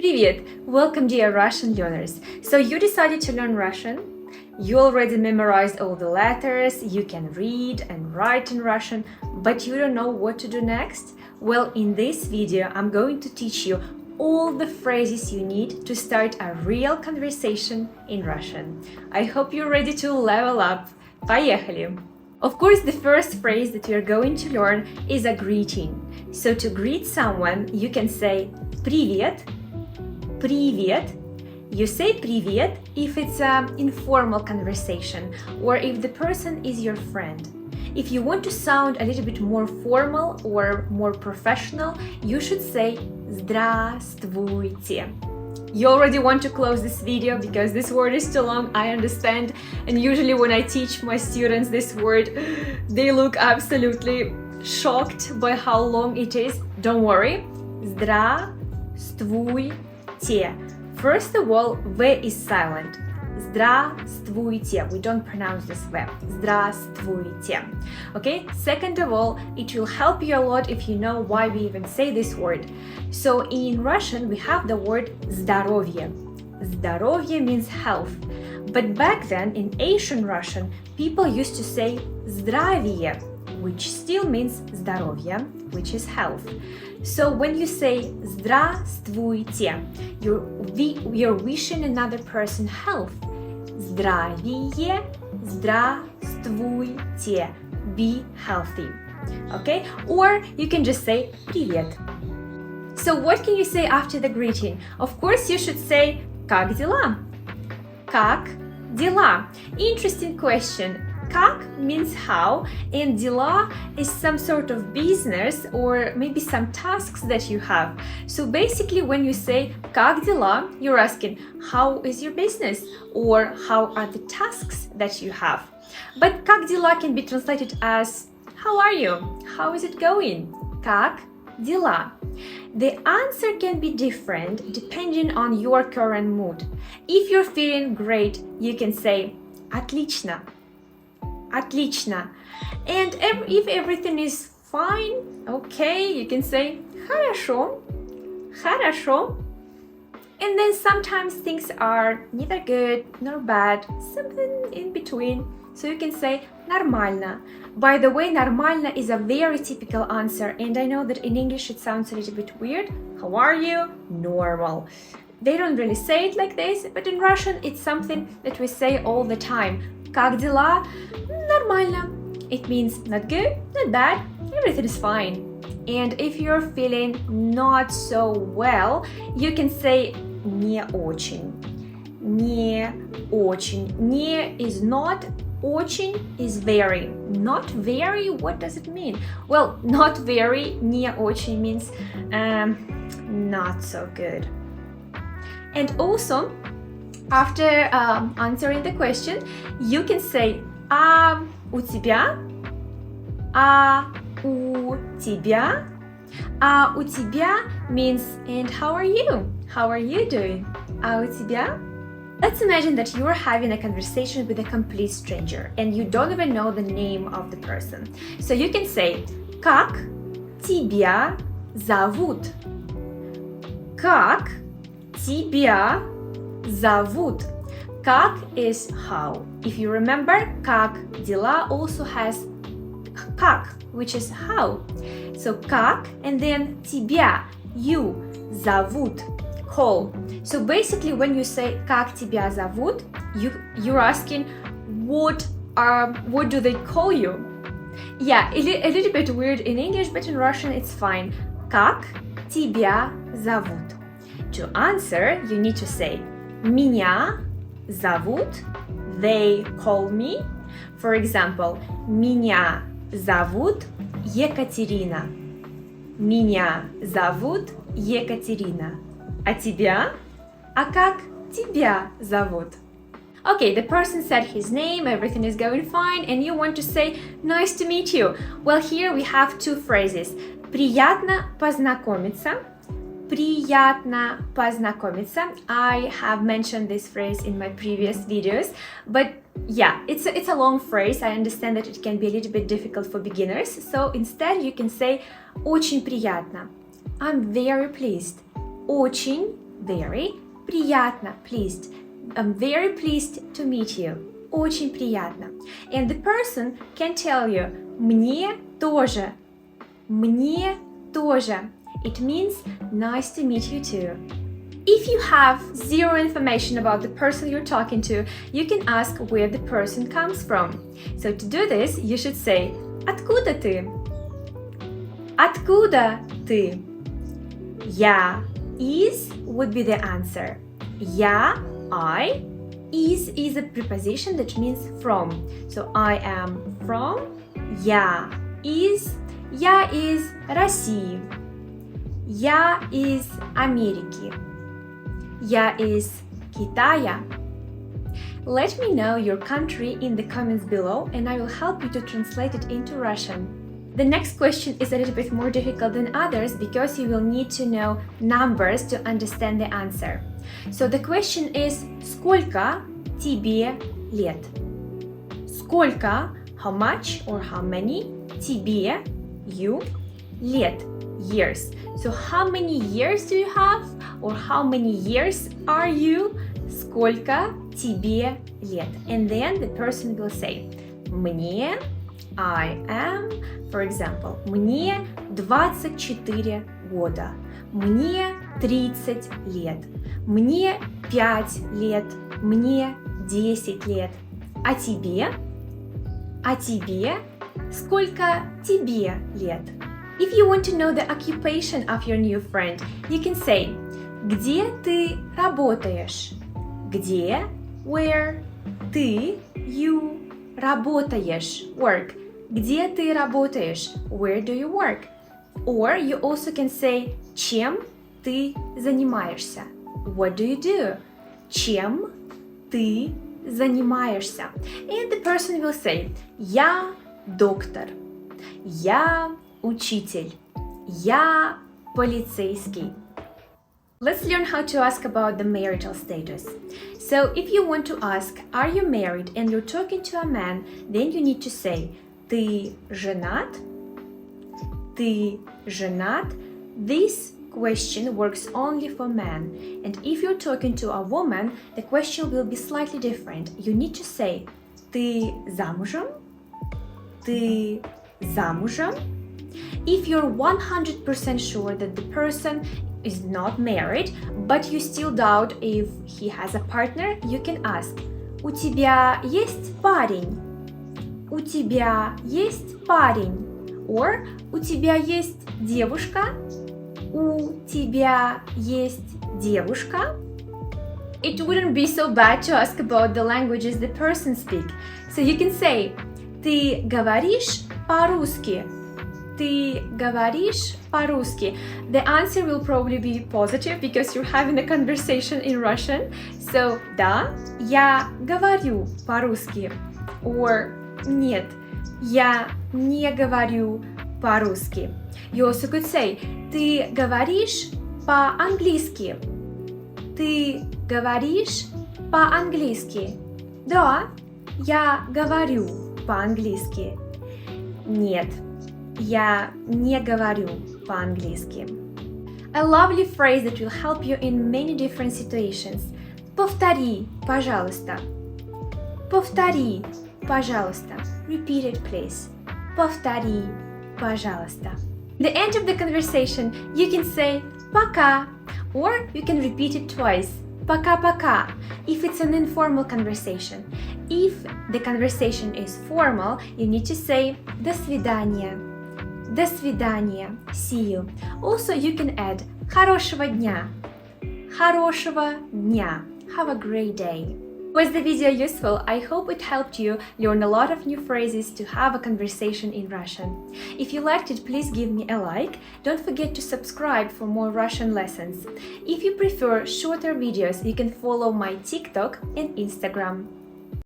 Привет! Welcome, dear Russian learners. So you decided to learn Russian? You already memorized all the letters, you can read and write in Russian, but you don't know what to do next? Well, in this video, I'm going to teach you all the phrases you need to start a real conversation in Russian. I hope you're ready to level up. Поехали! Of course, the first phrase that you're going to learn is a greeting. So to greet someone, you can say «Привет», «Привет». You say «Привет» if it's an informal conversation or if the person is your friend. If you want to sound a little bit more formal or more professional, you should say «Здравствуйте». You already want to close this video because this word is too long, I understand, and usually when I teach my students this word, they look absolutely shocked by how long it is. Don't worry. Здравствуйте. First of all, V is silent. Здравствуйте. We don't pronounce this V. Здравствуйте. Okay? Second of all, it will help you a lot if you know why we even say this word. So in Russian, we have the word здоровье. Здоровье means health. But back then, in Asian Russian, people used to say здравие, which still means здоровье, which is health. So when you say здравствуйте, you're wishing another person health. Здравие, здравствуйте. Be healthy. Okay? Or you can just say привет. So what can you say after the greeting? Of course, you should say как дела? Как дела? Interesting question. Как means how, and дела is some sort of business or maybe some tasks that you have. So basically when you say как дела, you're asking how is your business or how are the tasks that you have. But как дела can be translated as how are you? How is it going? Как дела? The answer can be different depending on your current mood. If you're feeling great, you can say отлично. Отлично. And if everything is fine, okay, you can say хорошо. Хорошо. And then sometimes things are neither good nor bad, something in between. So you can say нормально. By the way, нормально is a very typical answer, and I know that in English it sounds a little bit weird. How are you? Normal. They don't really say it like this, but in Russian it's something that we say all the time. Как дела? Нормально. It means not good, not bad, everything is fine. And if you're feeling not so well, you can say не очень. Не очень. Не is not, очень is very. Not very, what does it mean? Well, not very, не очень means not so good. And also, after answering the question, you can say а у тебя? А у тебя? А у тебя means and how are you? How are you doing? А у тебя? Let's imagine that you're having a conversation with a complete stranger and you don't even know the name of the person. So you can say как тебя зовут? Как тебя зовут? Как is how. If you remember, как дела also has как, which is how. So как and then тебя, you, зовут, call. So basically when you say как тебя зовут, you're asking what do they call you? Yeah, a little bit weird in English, but in Russian it's fine. Как тебя зовут? To answer, you need to say меня зовут, they call me. For example, меня зовут Екатерина. Меня зовут Екатерина. А тебя? А как тебя зовут? Okay, the person said his name, everything is going fine, and you want to say nice to meet you. Well, here we have two phrases. Приятно познакомиться. Приятно познакомиться. I have mentioned this phrase in my previous videos, but yeah, it's a long phrase. I understand that it can be a little bit difficult for beginners, so instead you can say очень приятно. I'm very pleased. Очень very, приятно, pleased. I'm very pleased to meet you. Очень приятно. And the person can tell you, мне тоже. Мне тоже. It means nice to meet you too. If you have zero information about the person you're talking to, you can ask where the person comes from. So to do this, you should say, откуда ты? Откуда ты? Я, is would be the answer. Я, I, is a preposition that means from. So I am from. Я is России. Я из Америки. Я из Китая. Let me know your country in the comments below and I will help you to translate it into Russian. The next question is a little bit more difficult than others because you will need to know numbers to understand the answer. So the question is, сколько тебе лет? Сколько, how much or how many, тебе, you, лет, years. So how many years do you have or how many years are you? Сколько тебе лет? And then the person will say, мне, I am, for example, мне 24 года, мне 30 лет, мне 5 лет, мне 10 лет. А тебе? А тебе? Сколько тебе лет? If you want to know the occupation of your new friend, you can say, где ты работаешь? Где, where, ты, you, работаешь, work. Где ты работаешь? Where do you work? Or you also can say, чем ты занимаешься? What do you do? Чем ты занимаешься? And the person will say, я доктор, я учитель, я полицейский. Let's learn how to ask about the marital status. So if you want to ask, are you married and you're talking to a man, then you need to say, ты женат? Ты женат? This question works only for men. And if you're talking to a woman, the question will be slightly different. You need to say, ты замужем? Ты замужем? If you're 100% sure that the person is not married, but you still doubt if he has a partner, you can ask, у тебя есть парень? У тебя есть парень? Or, у тебя есть девушка? У тебя есть девушка? It wouldn't be so bad to ask about the languages the person speaks. So you can say, ты говоришь по-русски? Ты говоришь по-русски? The answer will probably be positive because you're having a conversation in Russian. So, да, я говорю по-русски. Or, нет, я не говорю по-русски. You also could say, ты говоришь по-английски? Ты говоришь по-английски? Да, я говорю по-английски. Нет, я не говорю по-английски. A lovely phrase that will help you in many different situations. Повтори, пожалуйста. Повтори, пожалуйста. Repeat it, please. Повтори, пожалуйста. At the end of the conversation, you can say пока, or you can repeat it twice. Пока-пока, if it's an informal conversation. If the conversation is formal, you need to say до свидания. До свидания. See you. Also, you can add хорошего дня. Хорошего дня. Have a great day. Was the video useful? I hope it helped you learn a lot of new phrases to have a conversation in Russian. If you liked it, please give me a like. Don't forget to subscribe for more Russian lessons. If you prefer shorter videos, you can follow my TikTok and Instagram.